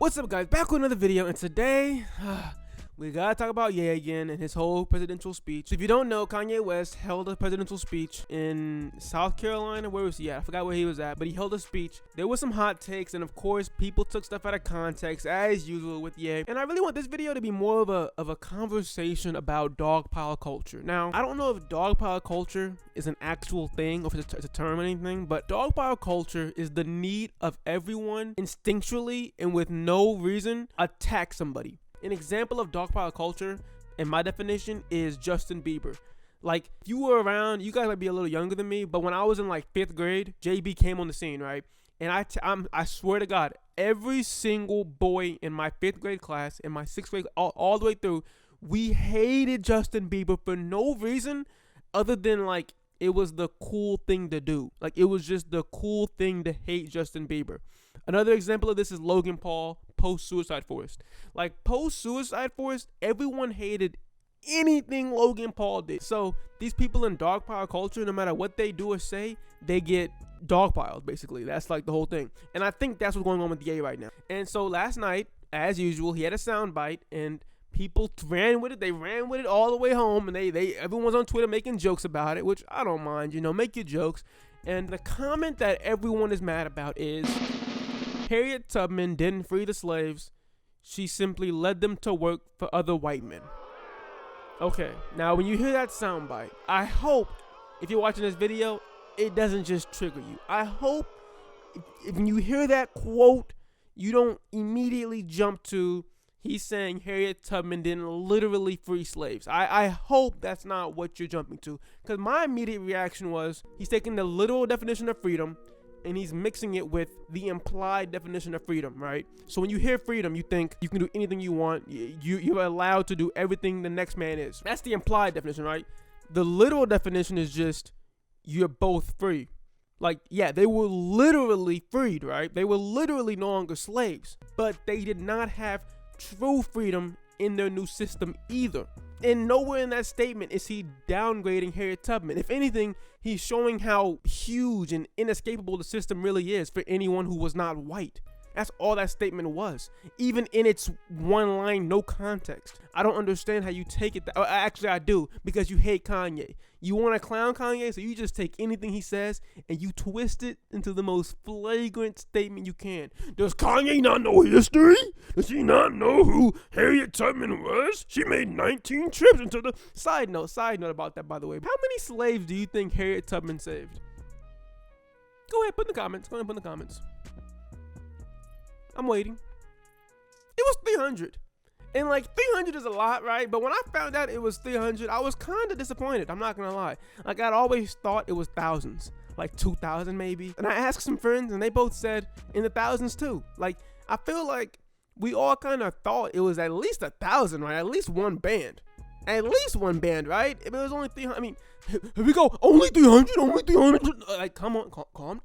What's up, guys? Back with another video, and today we gotta talk about Ye again and his whole presidential speech. If you don't know, Kanye West held a presidential speech in South Carolina. Where was he at? I forgot where he was at, but he held a speech. There were some hot takes, and of course, people took stuff out of context as usual with Ye. And I really want this video to be more of a conversation about dogpile culture. Now, I don't know if dogpile culture is an actual thing or if it's a term or anything, but dogpile culture is the need of everyone instinctually and with no reason attack somebody. An example of dogpile culture, in my definition, is Justin Bieber. Like, if you were around, you guys might be a little younger than me, but when I was in like 5th grade, JB came on the scene, right? And I swear to God, every single boy in my 5th grade class, in my 6th grade, all the way through, we hated Justin Bieber for no reason other than like it was the cool thing to do. Like, it was just the cool thing to hate Justin Bieber. Another example of this is Logan Paul post-Suicide Forest. Like, post-Suicide Forest, everyone hated anything Logan Paul did. So these people in dogpile culture, no matter what they do or say, they get dogpiled, basically. That's like the whole thing. And I think that's what's going on with Ye right now. And so last night, as usual, he had a soundbite and people ran with it. They ran with it all the way home, and everyone's on Twitter making jokes about it, which I don't mind, make your jokes. And the comment that everyone is mad about is Harriet Tubman didn't free the slaves. She simply led them to work for other white men. Okay, now when you hear that soundbite, I hope if you're watching this video, it doesn't just trigger you. I hope if you hear that quote, you don't immediately jump to he's saying Harriet Tubman didn't literally free slaves. I hope that's not what you're jumping to, because my immediate reaction was he's taking the literal definition of freedom and he's mixing it with the implied definition of freedom, right? So when you hear freedom, you think you can do anything you want. You're allowed to do everything the next man is. That's the implied definition, right? The literal definition is just you're both free. Like, yeah, they were literally freed, right? They were literally no longer slaves, but they did not have true freedom in their new system either. And nowhere in that statement is he downgrading Harriet Tubman. If anything, he's showing how huge and inescapable the system really is for anyone who was not white. That's all that statement was. Even in its one line, no context. I don't understand how you take it. Actually, I do, because you hate Kanye. You want to clown Kanye, so you just take anything he says and you twist it into the most flagrant statement you can. Does Kanye not know history? Does he not know who Harriet Tubman was? She made 19 trips into the... Side note about that, by the way. How many slaves do you think Harriet Tubman saved? Go ahead, put in the comments. I'm waiting. It was 300. And like 300 is a lot, right? But when I found out it was 300, I was kind of disappointed. I'm not going to lie. Like, I'd always thought it was thousands, like 2,000 maybe. And I asked some friends and they both said in the thousands too. Like, I feel like we all kind of thought it was at least 1,000, right? At least one band, right? If it was only 300, I mean, here we go. Only 300. Like, come on,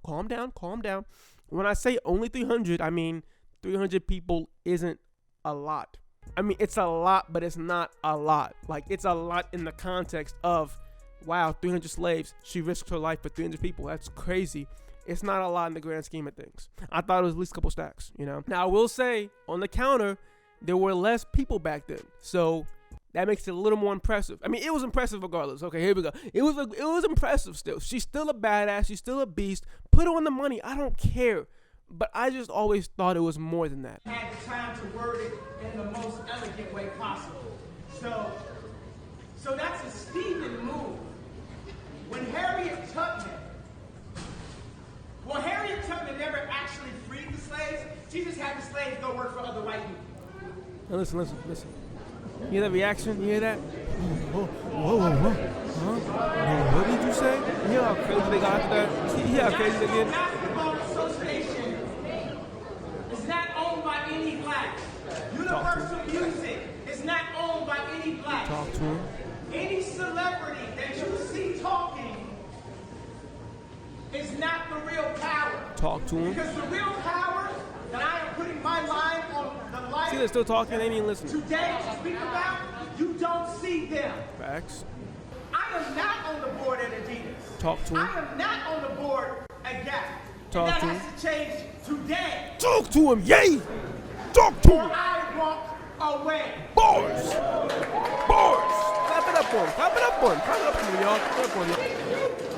calm down. When I say only 300, I mean 300 people isn't a lot. I mean, it's a lot, but it's not a lot. Like, it's a lot in the context of, wow, 300 slaves. She risked her life for 300 people. That's crazy. It's not a lot in the grand scheme of things. I thought it was at least a couple stacks, Now, I will say, on the counter, there were less people back then. So that makes it a little more impressive. I mean, it was impressive regardless. Okay, here we go. It was impressive still. She's still a badass. She's still a beast. Put her on the money. I don't care. But I just always thought it was more than that. Had the time to word it in the most elegant way possible. So that's a Stephen move. When Harriet Tubman never actually freed the slaves. She just had the slaves go work for other white people. Now listen. You hear that reaction? You hear that? Whoa. Huh? What did you say? You hear how crazy they got after that? You hear how crazy they did? Basketball Association is not owned by any black. Universal Music is not owned by any black. Talk to him. Any celebrity that you see talking is not the real power. Talk to him. Because the real power that I am putting my mind on the life. See, they're still talking. They ain't even listening. Today to speak about, you don't see them. Facts. I am not on the board at Adidas. Talk to him. I am not on the board at Gap. Talk and to that him. has to change today. Talk to him, yay! Talk or I walk away. Bars! Bars! Clap it up for him. Clap it up for him. Clap it up for him, y'all. Clap it up for him.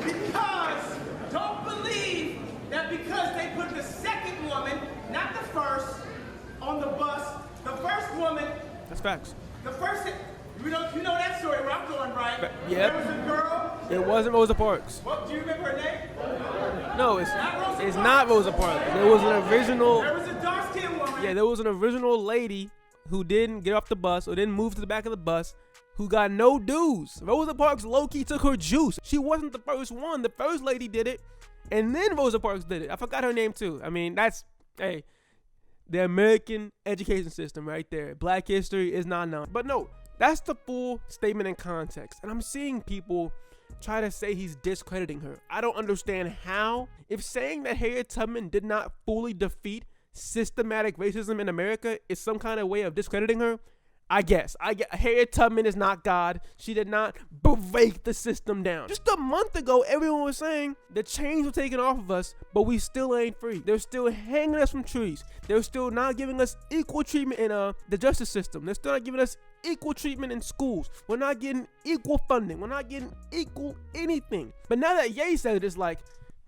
Because don't believe that because they put the second woman, not the first, on the bus, the first woman. That's facts. The first, you know that story where I'm going, right? Yep. There was a girl. It wasn't Rosa Parks. What, do you remember her name? No, it's Rosa not Rosa Parks. There was an original. There was a dark-skinned woman. Yeah, there was an original lady who didn't get off the bus or didn't move to the back of the bus who got no dues. Rosa Parks low-key took her juice. She wasn't the first one. The first lady did it, and then Rosa Parks did it. I forgot her name too. I mean, that's, hey, the American education system right there. Black history is not known. But no, that's the full statement in context. And I'm seeing people try to say he's discrediting her. I don't understand how. If saying that Harriet Tubman did not fully defeat systematic racism in America is some kind of way of discrediting her, I guess. Harriet Tubman is not God. She did not break the system down. Just a month ago, everyone was saying the chains were taken off of us, but we still ain't free. They're still hanging us from trees. They're still not giving us equal treatment in the justice system. They're still not giving us equal treatment in schools. We're not getting equal funding. We're not getting equal anything. But now that Ye said it, it's like,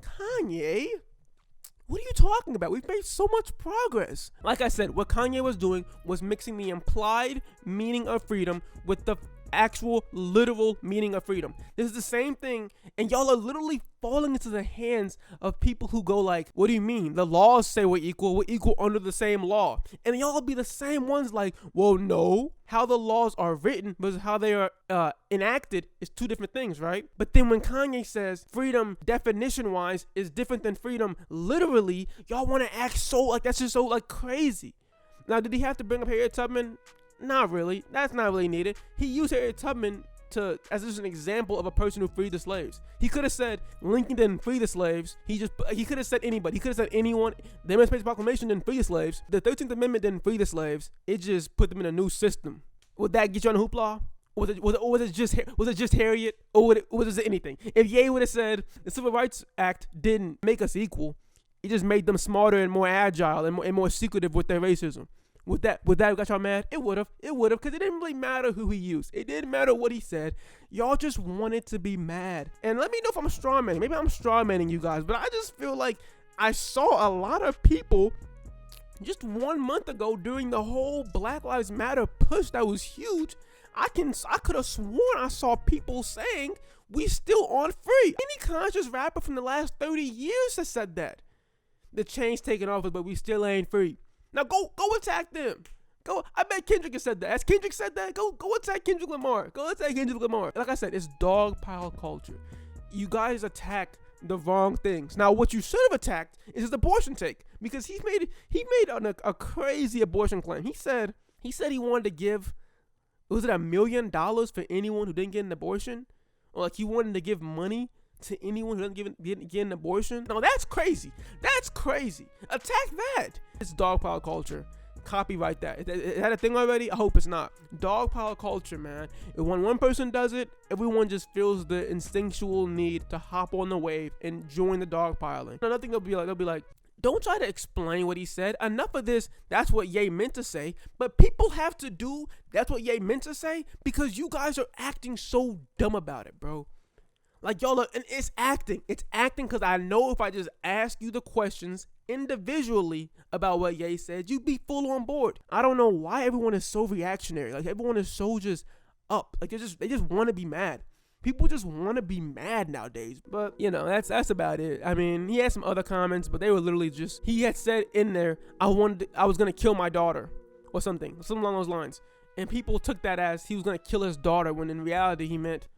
Kanye, what are you talking about? We've made so much progress. Like I said, what Kanye was doing was mixing the implied meaning of freedom with the actual literal meaning of freedom. This is the same thing, and y'all are literally falling into the hands of people who go like, what do you mean? The laws say we're equal under the same law. And y'all be the same ones like, well, no. How the laws are written versus how they are enacted is two different things, right? But then when Kanye says freedom definition-wise is different than freedom literally, y'all want to act so like that's just so like crazy. Now, did he have to bring up Harriet Tubman? Not really. That's not really needed. He used Harriet Tubman as just an example of a person who freed the slaves. He could have said Lincoln didn't free the slaves. He could have said anybody. He could have said anyone. The Emancipation Proclamation didn't free the slaves. The 13th Amendment didn't free the slaves. It just put them in a new system. Would that get you on a hoopla? Was it just Harriet? Or was it anything? If Ye would have said the Civil Rights Act didn't make us equal, it just made them smarter and more agile and more secretive with their racism. Would that got y'all mad? It would have, because it didn't really matter who he used. It didn't matter what he said. Y'all just wanted to be mad. And let me know if I'm strawmanning. Maybe I'm strawmanning you guys, but I just feel like I saw a lot of people just 1 month ago during the whole Black Lives Matter push that was huge. I could have sworn I saw people saying we still aren't free. Any conscious rapper from the last 30 years has said that. The chain's taken off us, but we still ain't free. Now go attack them. Go. I bet Kendrick has said that. Has Kendrick said that? Go attack Kendrick Lamar. Go attack Kendrick Lamar. Like I said, it's dogpile culture. You guys attacked the wrong things. Now what you should have attacked is his abortion take, because he made a crazy abortion claim. He said he wanted to give, was it $1 million for anyone who didn't get an abortion, or like he wanted to give money to anyone who doesn't get an abortion. No, that's crazy. That's crazy. Attack that. It's dogpile culture. Copyright that. Is that a thing already? I hope it's not. Dogpile culture, man. If when one person does it, everyone just feels the instinctual need to hop on the wave and join the dogpiling. Another thing they'll be like, don't try to explain what he said. Enough of this. That's what Ye meant to say. But people have to do that's what Ye meant to say because you guys are acting so dumb about it, bro. Like y'all are, and it's acting because I know if I just ask you the questions individually about what Ye said, you'd be full on board. I don't know why everyone is so reactionary. Like everyone is so just up. Like they just want to be mad. People just want to be mad nowadays. But you know, that's about it. I mean, he had some other comments, but they were literally just, he had said in there, I was gonna kill my daughter or something along those lines, and people took that as he was gonna kill his daughter when in reality he meant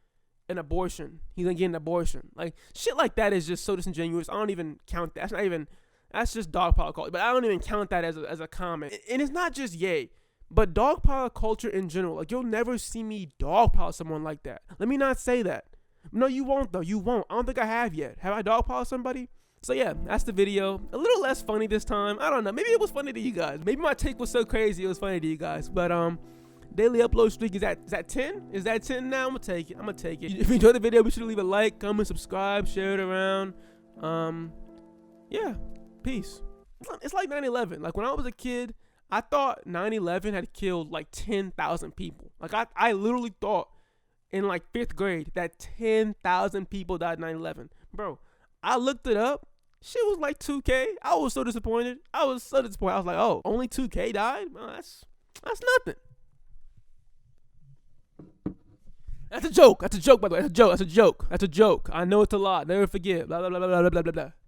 an abortion. He's gonna get an abortion. Like shit like that is just so disingenuous. I don't even count that. That's just dogpile culture. But I don't even count that as a comment. And it's not just Ye, but dogpile culture in general. Like you'll never see me dogpile someone like that. Let me not say that. No, you won't though. You won't. I don't think I have yet. Have I dogpiled somebody? So yeah, that's the video. A little less funny this time. I don't know. Maybe it was funny to you guys. Maybe my take was so crazy it was funny to you guys. But daily upload streak is that 10? Is that 10 now? I'm gonna take it. If you enjoyed the video, be sure to leave a like, comment, subscribe, share it around. Yeah, peace. It's like 9/11. Like when I was a kid, I thought 9/11 had killed like 10,000 people. Like I literally thought in like 5th grade that 10,000 people died 9/11. Bro, I looked it up. Shit was like 2K. I was so disappointed. I was like, oh, only 2K died? Man, that's nothing. That's a joke. That's a joke, by the way. That's a joke. I know it's a lot. Never forget. Blah, blah, blah, blah, blah, blah, blah.